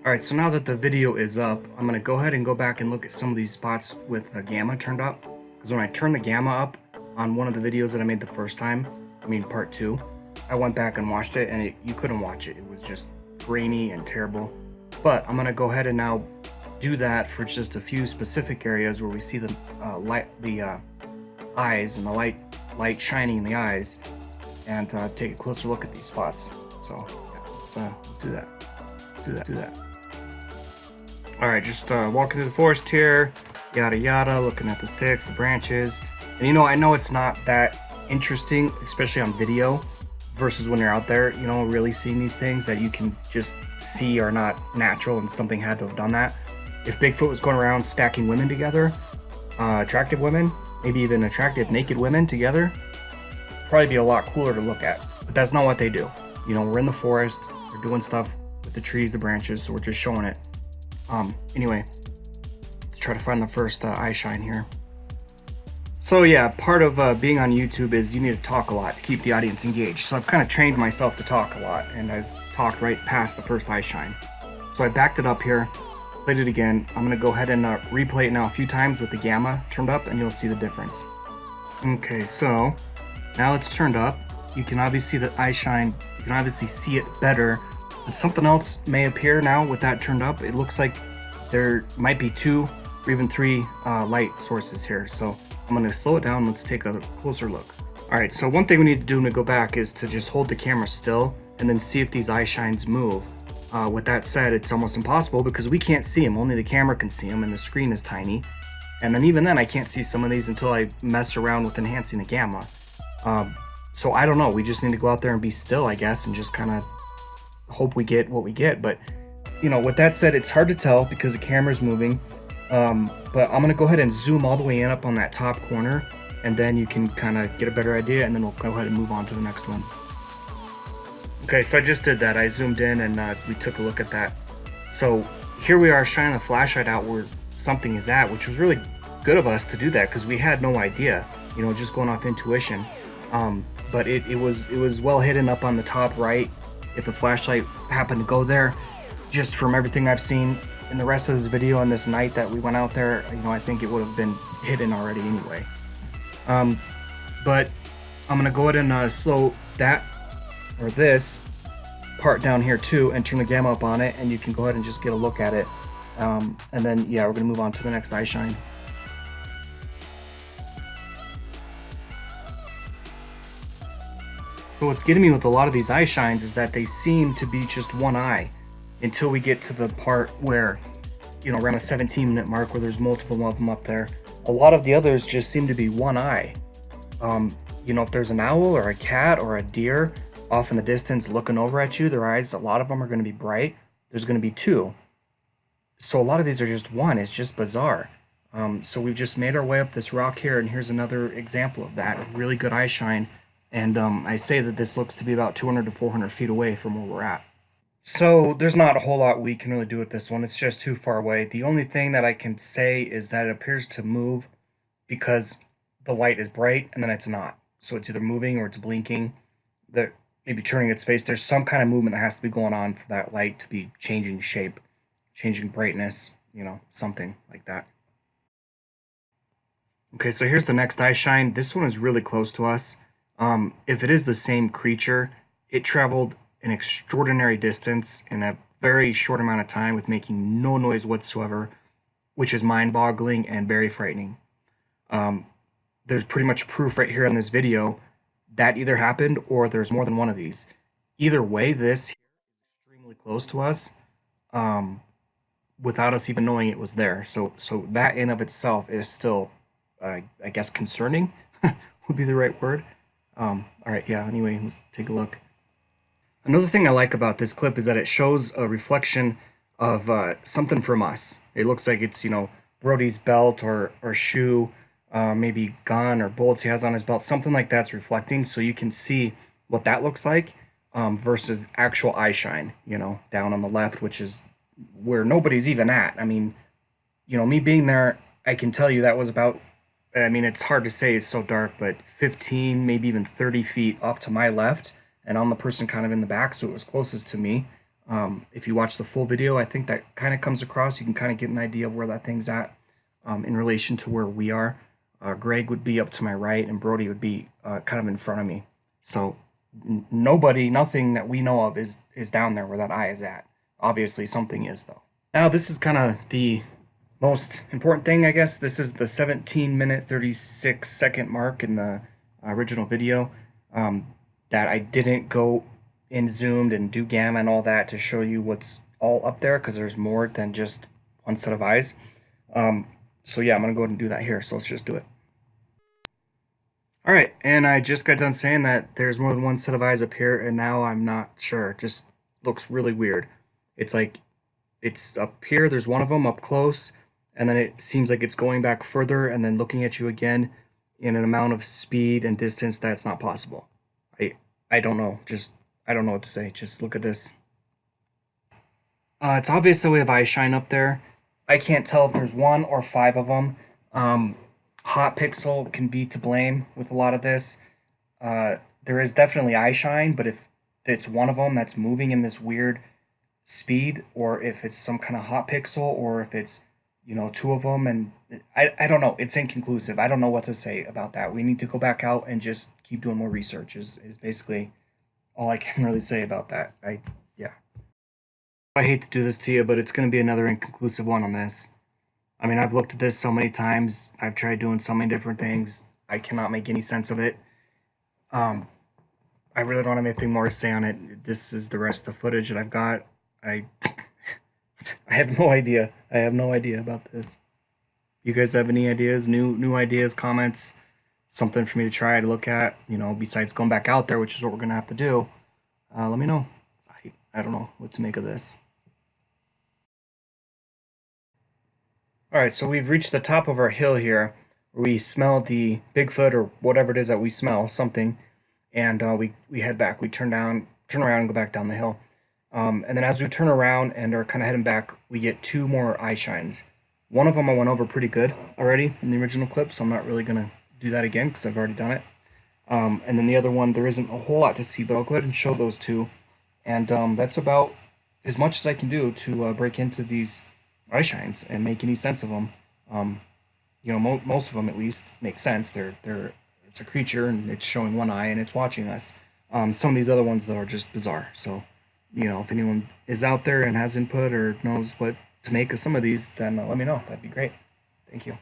Alright, so now that the video is up, I'm going to go ahead and go back and look at some of these spots with the gamma turned up. Because when I turned the gamma up on one of the videos that I made the first time, part 2, I went back and watched it and you couldn't watch it. It was just grainy and terrible. But I'm going to go ahead and now do that for just a few specific areas where we see the eyes and the light shining in the eyes, and take a closer look at these spots. So yeah, let's do that. Do that. Alright, just walking through the forest here, yada yada, looking at the sticks, the branches. And I know it's not that interesting, especially on video, versus when you're out there, really seeing these things that you can just see are not natural and something had to have done that. If Bigfoot was going around stacking women together, attractive women, maybe even attractive naked women together, probably be a lot cooler to look at. But that's not what they do. We're in the forest, we're doing stuff with the trees, the branches, so we're just showing it. Anyway, let's try to find the first eye shine here. So yeah, part of being on YouTube is you need to talk a lot to keep the audience engaged. So I've kind of trained myself to talk a lot, and I've talked right past the first eye shine. So I backed it up here, played it again. I'm going to go ahead and replay it now a few times with the gamma turned up, and you'll see the difference. Okay, so now it's turned up. You can obviously see the eye shine. You can obviously see it better. But something else may appear now with that turned up. It looks like there might be 2 or even 3 light sources here. So I'm going to slow it down. Let's take a closer look. Alright, so one thing we need to do when we go back is to just hold the camera still and then see if these eye shines move. With that said, it's almost impossible because we can't see them. Only the camera can see them, and the screen is tiny. And then even then, I can't see some of these until I mess around with enhancing the gamma. So I don't know. We just need to go out there and be still, I guess, and just kind of hope we get what we get. But with that said, it's hard to tell because the camera's moving. But I'm gonna go ahead and zoom all the way in up on that top corner, and then you can kind of get a better idea, and then we'll go ahead and move on to the next one. Okay, so I just did that. I zoomed in and we took a look at that. So here we are shining the flashlight out where something is at, which was really good of us to do that because we had no idea, just going off intuition. But it was well hidden up on the top right. If the flashlight happened to go there, just from everything I've seen in the rest of this video and this night that we went out there, I think it would have been hidden already anyway. But I'm gonna go ahead and slow that or this part down here too and turn the gamma up on it, and you can go ahead and just get a look at it. And then yeah, we're gonna move on to the next eye shine. So what's getting me with a lot of these eye shines is that they seem to be just one eye until we get to the part where, around a 17-minute mark where there's multiple of them up there. A lot of the others just seem to be one eye. If there's an owl or a cat or a deer off in the distance looking over at you, their eyes, a lot of them are going to be bright. There's going to be 2. So a lot of these are just one. It's just bizarre. So we've just made our way up this rock here, and here's another example of that. A really good eye shine. And I say that this looks to be about 200 to 400 feet away from where we're at. So there's not a whole lot we can really do with this one. It's just too far away. The only thing that I can say is that it appears to move because the light is bright and then it's not. So it's either moving or it's blinking, that maybe turning its face. There's some kind of movement that has to be going on for that light to be changing shape, changing brightness, something like that. Okay, so here's the next eye shine. This one is really close to us. If it is the same creature, it traveled an extraordinary distance in a very short amount of time with making no noise whatsoever, which is mind-boggling and very frightening. There's pretty much proof right here in this video that either happened or there's more than one of these. Either way, this is extremely close to us without us even knowing it was there. So that in of itself is still, I guess, concerning would be the right word. Alright, yeah, anyway, let's take a look. Another thing I like about this clip is that it shows a reflection of something from us. It looks like it's, Brody's belt or shoe, maybe gun or bullets he has on his belt. Something like that's reflecting, so you can see what that looks like versus actual eye shine, down on the left, which is where nobody's even at. Me being there, I can tell you that was about, it's hard to say, it's so dark, but 15, maybe even 30 feet off to my left, and I'm the person kind of in the back, so it was closest to me. If you watch the full video, I think that kind of comes across. You can kind of get an idea of where that thing's at in relation to where we are. Greg would be up to my right, and Brody would be kind of in front of me. So nothing that we know of is down there where that eye is at. Obviously, something is though. Now this is kind of the most important thing, I guess. This is the 17-minute 36-second mark in the original video that I didn't go in zoomed and do gamma and all that to show you what's all up there, because there's more than just one set of eyes. So yeah, I'm gonna go ahead and do that here. So let's just do it. All right, and I just got done saying that there's more than one set of eyes up here, and now I'm not sure. It just looks really weird. It's like it's up here, there's one of them up close, and then it seems like it's going back further and then looking at you again in an amount of speed and distance that's not possible. I don't know. I don't know what to say. Just look at this. It's obvious that we have eye shine up there. I can't tell if there's one or five of them. Hot pixel can be to blame with a lot of this. There is definitely eye shine, but if it's one of them that's moving in this weird speed, or if it's some kind of hot pixel, or if it's, you know, two of them, and I don't know. It's inconclusive. I don't know what to say about that. We need to go back out and just keep doing more research is basically all I can really say about that. Yeah. I hate to do this to you, but it's going to be another inconclusive one on this. I mean, I've looked at this so many times. I've tried doing so many different things. I cannot make any sense of it. I really don't have anything more to say on it. This is the rest of the footage that I've got. I have no idea. I have no idea about this. You guys have any ideas, new ideas, comments, something for me to try to look at, you know, besides going back out there, which is what we're going to have to do, let me know. I don't know what to make of this. All right, so we've reached the top of our hill here, where we smell the Bigfoot or whatever it is that we smell, something, and we head back. We turn around, and go back down the hill. And then as we turn around and are kind of heading back, we get two more eye shines. One of them I went over pretty good already in the original clip, so I'm not really going to do that again because I've already done it. And then the other one, there isn't a whole lot to see, but I'll go ahead and show those two. And that's about as much as I can do to break into these eye shines and make any sense of them. You know, most of them at least make sense. It's a creature and it's showing one eye and it's watching us. Some of these other ones though are just bizarre. So, you know, if anyone is out there and has input or knows what to make of some of these, then let me know. That'd be great. Thank you.